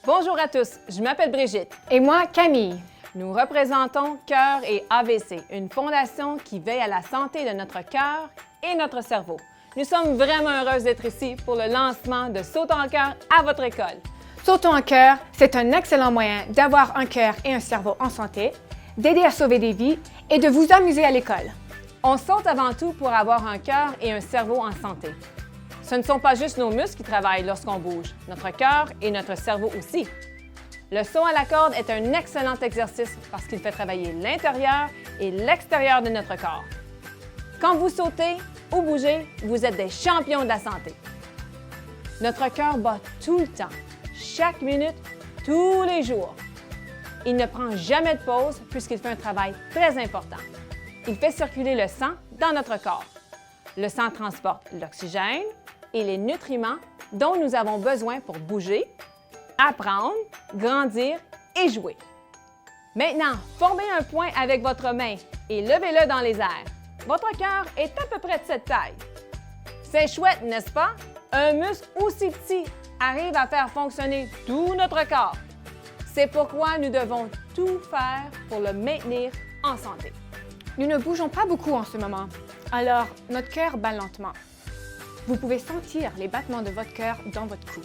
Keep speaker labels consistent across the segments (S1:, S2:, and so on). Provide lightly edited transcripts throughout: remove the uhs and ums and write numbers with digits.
S1: Bonjour à tous, je m'appelle Brigitte.
S2: Et moi, Camille.
S1: Nous représentons Cœur et AVC, une fondation qui veille à la santé de notre cœur et notre cerveau. Nous sommes vraiment heureuses d'être ici pour le lancement de Sautons en cœur à votre école.
S2: Sautons en cœur, c'est un excellent moyen d'avoir un cœur et un cerveau en santé, d'aider à sauver des vies et de vous amuser à l'école.
S1: On saute avant tout pour avoir un cœur et un cerveau en santé. Ce ne sont pas juste nos muscles qui travaillent lorsqu'on bouge, notre cœur et notre cerveau aussi. Le saut à la corde est un excellent exercice parce qu'il fait travailler l'intérieur et l'extérieur de notre corps. Quand vous sautez ou bougez, vous êtes des champions de la santé. Notre cœur bat tout le temps, chaque minute, tous les jours. Il ne prend jamais de pause puisqu'il fait un travail très important. Il fait circuler le sang dans notre corps. Le sang transporte l'oxygène et les nutriments dont nous avons besoin pour bouger, apprendre, grandir et jouer. Maintenant, formez un point avec votre main et levez-le dans les airs. Votre cœur est à peu près de cette taille. C'est chouette, n'est-ce pas? Un muscle aussi petit arrive à faire fonctionner tout notre corps. C'est pourquoi nous devons tout faire pour le maintenir en santé.
S2: Nous ne bougeons pas beaucoup en ce moment, alors notre cœur bat lentement. Vous pouvez sentir les battements de votre cœur dans votre cou.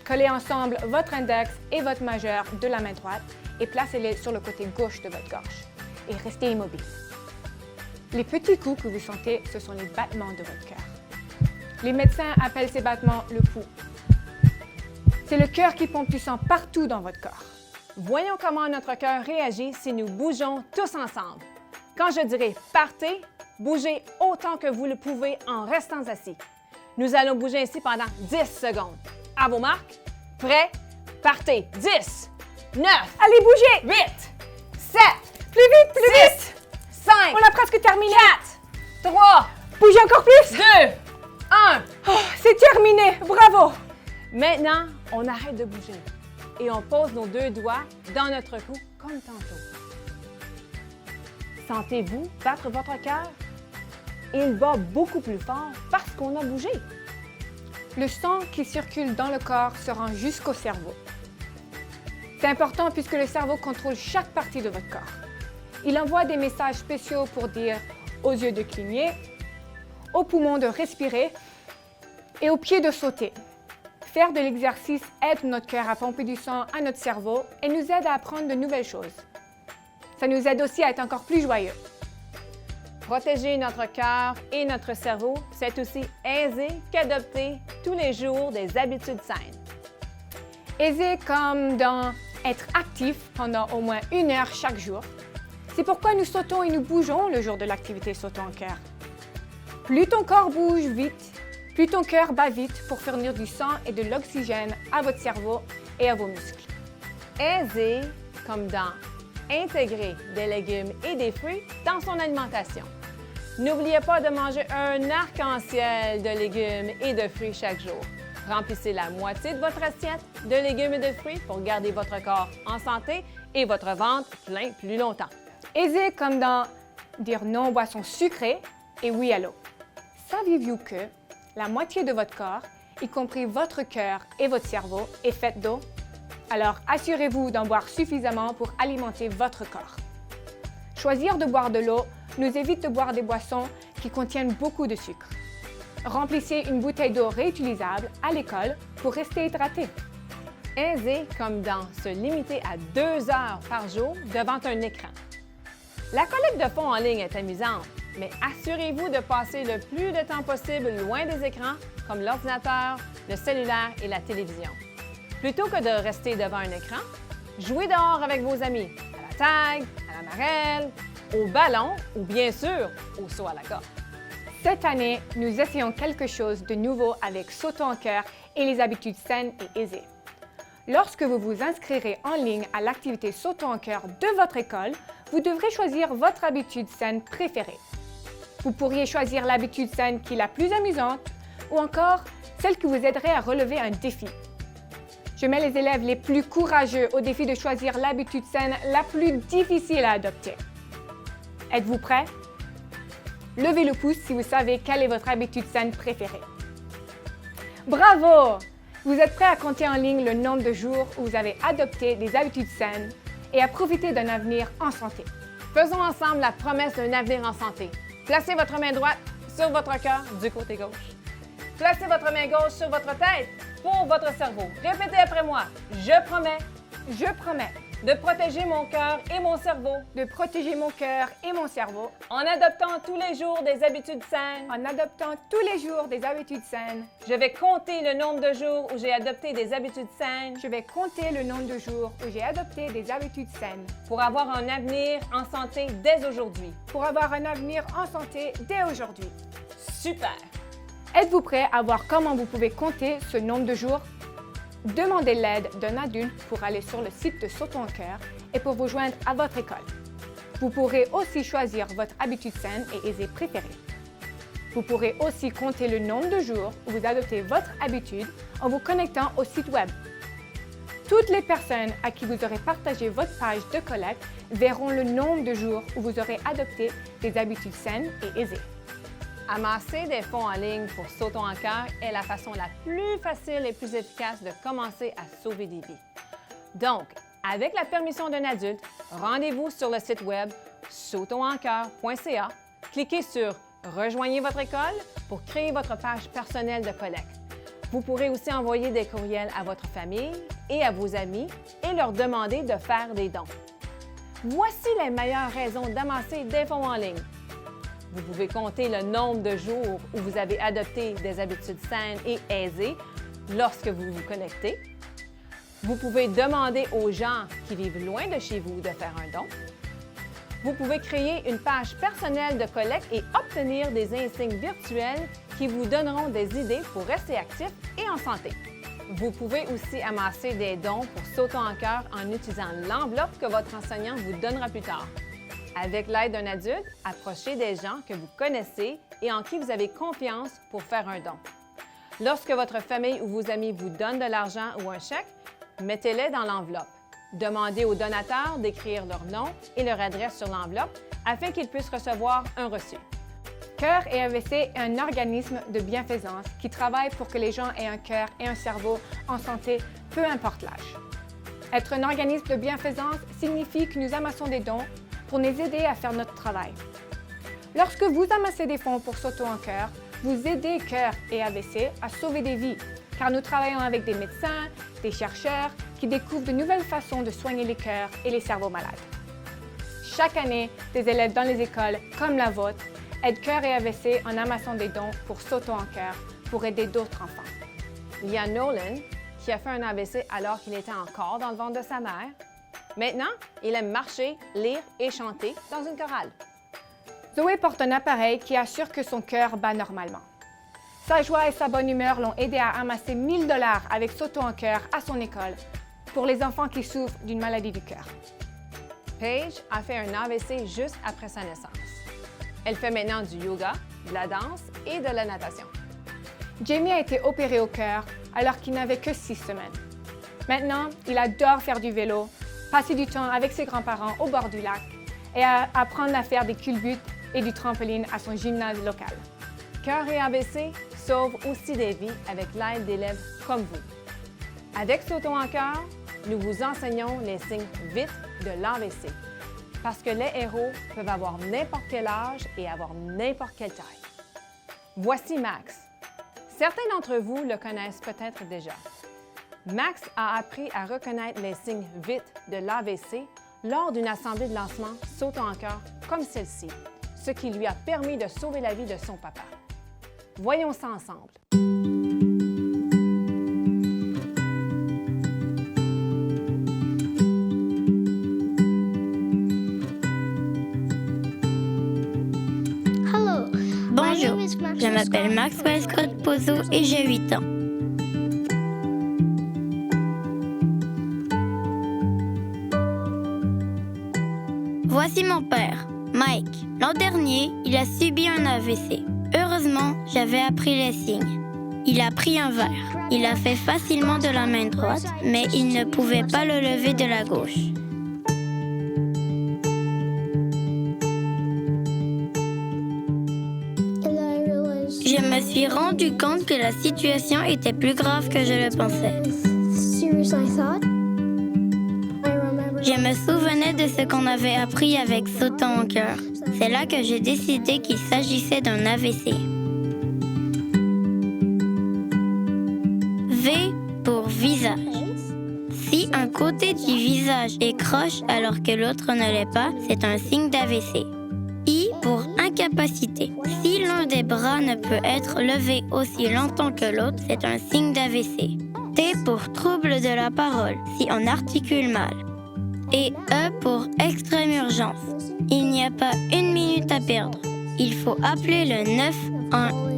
S2: Collez ensemble votre index et votre majeur de la main droite et placez-les sur le côté gauche de votre gorge. Et restez immobile. Les petits coups que vous sentez, ce sont les battements de votre cœur. Les médecins appellent ces battements le pouls. C'est le cœur qui pompe du sang partout dans votre corps.
S1: Voyons comment notre cœur réagit si nous bougeons tous ensemble. Quand je dirai « partez », bougez autant que vous le pouvez en restant assis. Nous allons bouger ainsi pendant 10 secondes. À vos marques, prêts, partez! 10, 9,
S2: Allez, bougez!
S1: 8, 7,
S2: Plus vite, plus vite!
S1: 5,
S2: On a presque terminé!
S1: 4, 3,
S2: Bougez encore plus!
S1: 2, 1.
S2: Oh, c'est terminé! Bravo!
S1: Maintenant, on arrête de bouger et on pose nos deux doigts dans notre cou comme tantôt. Sentez-vous battre votre cœur? Il bat beaucoup plus fort parce qu'on a bougé.
S2: Le sang qui circule dans le corps se rend jusqu'au cerveau. C'est important puisque le cerveau contrôle chaque partie de votre corps. Il envoie des messages spéciaux pour dire aux yeux de cligner, aux poumons de respirer et aux pieds de sauter. Faire de l'exercice aide notre cœur à pomper du sang à notre cerveau et nous aide à apprendre de nouvelles choses. Ça nous aide aussi à être encore plus joyeux.
S1: Protéger notre cœur et notre cerveau, c'est aussi aisé qu'adopter tous les jours des habitudes saines.
S2: Aisé comme dans être actif pendant au moins 1 heure chaque jour. C'est pourquoi nous sautons et nous bougeons le jour de l'activité Sautons en cœur. Plus ton corps bouge vite, plus ton cœur bat vite pour fournir du sang et de l'oxygène à votre cerveau et à vos muscles.
S1: Aisé comme dans intégrer des légumes et des fruits dans son alimentation. N'oubliez pas de manger un arc-en-ciel de légumes et de fruits chaque jour. Remplissez la moitié de votre assiette de légumes et de fruits pour garder votre corps en santé et votre ventre plein plus longtemps.
S2: Aisé comme dans dire non aux boissons sucrées et oui à l'eau. Saviez-vous que la moitié de votre corps, y compris votre cœur et votre cerveau, est faite d'eau? Alors assurez-vous d'en boire suffisamment pour alimenter votre corps. Choisir de boire de l'eau nous évite de boire des boissons qui contiennent beaucoup de sucre. Remplissez une bouteille d'eau réutilisable à l'école pour rester hydraté.
S1: Aisé comme dans se limiter à 2 heures par jour devant un écran. La collecte de fonds en ligne est amusante, mais assurez-vous de passer le plus de temps possible loin des écrans comme l'ordinateur, le cellulaire et la télévision. Plutôt que de rester devant un écran, jouez dehors avec vos amis, à la tag, à la marelle, au ballon ou bien sûr au saut à la corde.
S2: Cette année, nous essayons quelque chose de nouveau avec Sautons en cœur et les habitudes saines et aisées. Lorsque vous vous inscrirez en ligne à l'activité Sautons en cœur de votre école, vous devrez choisir votre habitude saine préférée. Vous pourriez choisir l'habitude saine qui est la plus amusante ou encore celle qui vous aiderait à relever un défi. Je mets les élèves les plus courageux au défi de choisir l'habitude saine la plus difficile à adopter. Êtes-vous prêts? Levez le pouce si vous savez quelle est votre habitude saine préférée. Bravo! Vous êtes prêt à compter en ligne le nombre de jours où vous avez adopté des habitudes saines et à profiter d'un avenir en santé.
S1: Faisons ensemble la promesse d'un avenir en santé. Placez votre main droite sur votre cœur du côté gauche. Placez votre main gauche sur votre tête pour votre cerveau. Répétez après moi. Je promets de protéger mon cœur et mon cerveau
S2: de protéger mon cœur et mon cerveau
S1: en adoptant tous les jours des habitudes saines.
S2: en adoptant tous les jours des habitudes saines.
S1: Je vais compter le nombre de jours où j'ai adopté des habitudes saines
S2: Je vais compter le nombre de jours où j'ai adopté des habitudes saines
S1: pour avoir un avenir en santé dès aujourd'hui.
S2: pour avoir un avenir en santé dès aujourd'hui.
S1: Super!
S2: Êtes-vous prêt à voir comment vous pouvez compter ce nombre de jours? Demandez l'aide d'un adulte pour aller sur le site de Saut ton cœur et pour vous joindre à votre école. Vous pourrez aussi choisir votre habitude saine et aisée préférée. Vous pourrez aussi compter le nombre de jours où vous adoptez votre habitude en vous connectant au site web. Toutes les personnes à qui vous aurez partagé votre page de collecte verront le nombre de jours où vous aurez adopté des habitudes saines et aisées.
S1: Amasser des fonds en ligne pour Sautons en cœur est la façon la plus facile et plus efficace de commencer à sauver des vies. Donc, avec la permission d'un adulte, rendez-vous sur le site web sautonsencœur.ca, cliquez sur « Rejoignez votre école » pour créer votre page personnelle de collecte. Vous pourrez aussi envoyer des courriels à votre famille et à vos amis et leur demander de faire des dons. Voici les meilleures raisons d'amasser des fonds en ligne. Vous pouvez compter le nombre de jours où vous avez adopté des habitudes saines et aisées lorsque vous vous connectez. Vous pouvez demander aux gens qui vivent loin de chez vous de faire un don. Vous pouvez créer une page personnelle de collecte et obtenir des insignes virtuels qui vous donneront des idées pour rester actif et en santé. Vous pouvez aussi amasser des dons pour Sautons en cœur en utilisant l'enveloppe que votre enseignant vous donnera plus tard. Avec l'aide d'un adulte, approchez des gens que vous connaissez et en qui vous avez confiance pour faire un don. Lorsque votre famille ou vos amis vous donnent de l'argent ou un chèque, mettez-les dans l'enveloppe. Demandez aux donateurs d'écrire leur nom et leur adresse sur l'enveloppe afin qu'ils puissent recevoir un reçu.
S2: Cœur et AVC est un organisme de bienfaisance qui travaille pour que les gens aient un cœur et un cerveau en santé, peu importe l'âge. Être un organisme de bienfaisance signifie que nous amassons des dons pour nous aider à faire notre travail. Lorsque vous amassez des fonds pour Sautons en cœur, vous aidez Cœur et AVC à sauver des vies, car nous travaillons avec des médecins, des chercheurs qui découvrent de nouvelles façons de soigner les cœurs et les cerveaux malades. Chaque année, des élèves dans les écoles, comme la vôtre, aident Cœur et AVC en amassant des dons pour Sautons en cœur pour aider d'autres enfants.
S1: Il y a Nolan qui a fait un AVC alors qu'il était encore dans le ventre de sa mère. Maintenant, il aime marcher, lire et chanter dans une chorale.
S2: Zoé porte un appareil qui assure que son cœur bat normalement. Sa joie et sa bonne humeur l'ont aidé à amasser 1 000 $ avec Sautons en cœur à son école pour les enfants qui souffrent d'une maladie du cœur.
S1: Paige a fait un AVC juste après sa naissance. Elle fait maintenant du yoga, de la danse et de la natation.
S2: Jamie a été opéré au cœur alors qu'il n'avait que 6 semaines. Maintenant, il adore faire du vélo, passer du temps avec ses grands-parents au bord du lac et à apprendre à faire des culbutes et du trampoline à son gymnase local.
S1: Cœur et AVC sauvent aussi des vies avec l'aide d'élèves comme vous. Avec Sautons en cœur, nous vous enseignons les signes vite de l'AVC parce que les héros peuvent avoir n'importe quel âge et avoir n'importe quelle taille. Voici Max. Certains d'entre vous le connaissent peut-être déjà. Max a appris à reconnaître les signes vite de l'AVC lors d'une assemblée de lancement Sautons en cœur comme celle-ci, ce qui lui a permis de sauver la vie de son papa. Voyons ça ensemble.
S3: Bonjour, je m'appelle Maxwell Scott Pozo et j'ai 8 ans. Voici mon père, Mike. L'an dernier, il a subi un AVC. Heureusement, j'avais appris les signes. Il a pris un verre. Il l'a fait facilement de la main droite, mais il ne pouvait pas le lever de la gauche. Je me suis rendu compte que la situation était plus grave que je le pensais. Je me souvenais de ce qu'on avait appris avec Sautant en cœur. C'est là que j'ai décidé qu'il s'agissait d'un AVC. V pour visage. Si un côté du visage est croche alors que l'autre ne l'est pas, c'est un signe d'AVC. I pour incapacité. Si l'un des bras ne peut être levé aussi longtemps que l'autre, c'est un signe d'AVC. T pour trouble de la parole, si on articule mal. Et E pour extrême urgence. Il n'y a pas 1 minute à perdre. Il faut appeler le 911.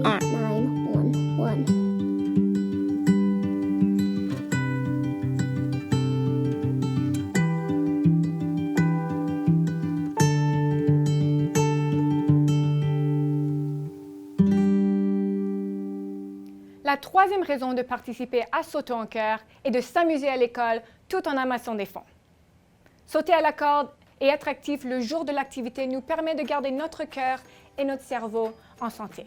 S2: La troisième raison de participer à Sauter en chœur est de s'amuser à l'école tout en amassant des fonds. Sauter à la corde et être actif le jour de l'activité nous permet de garder notre cœur et notre cerveau en santé.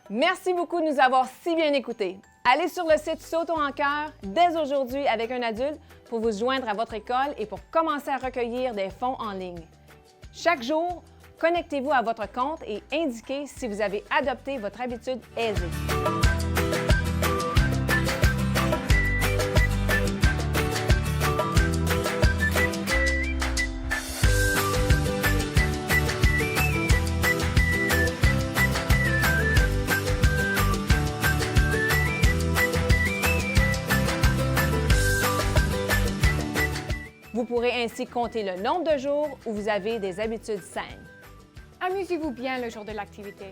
S1: Merci beaucoup de nous avoir si bien écoutés. Allez sur le site Sautons en cœur dès aujourd'hui avec un adulte pour vous joindre à votre école et pour commencer à recueillir des fonds en ligne. Chaque jour, connectez-vous à votre compte et indiquez si vous avez adopté votre habitude aisée. Vous pourrez ainsi compter le nombre de jours où vous avez des habitudes saines.
S2: Amusez-vous bien le jour de l'activité.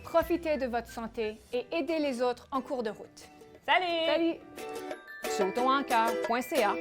S2: Profitez de votre santé et aidez les autres en cours de route.
S1: Salut!
S2: Salut!
S1: Sautonsencœur.ca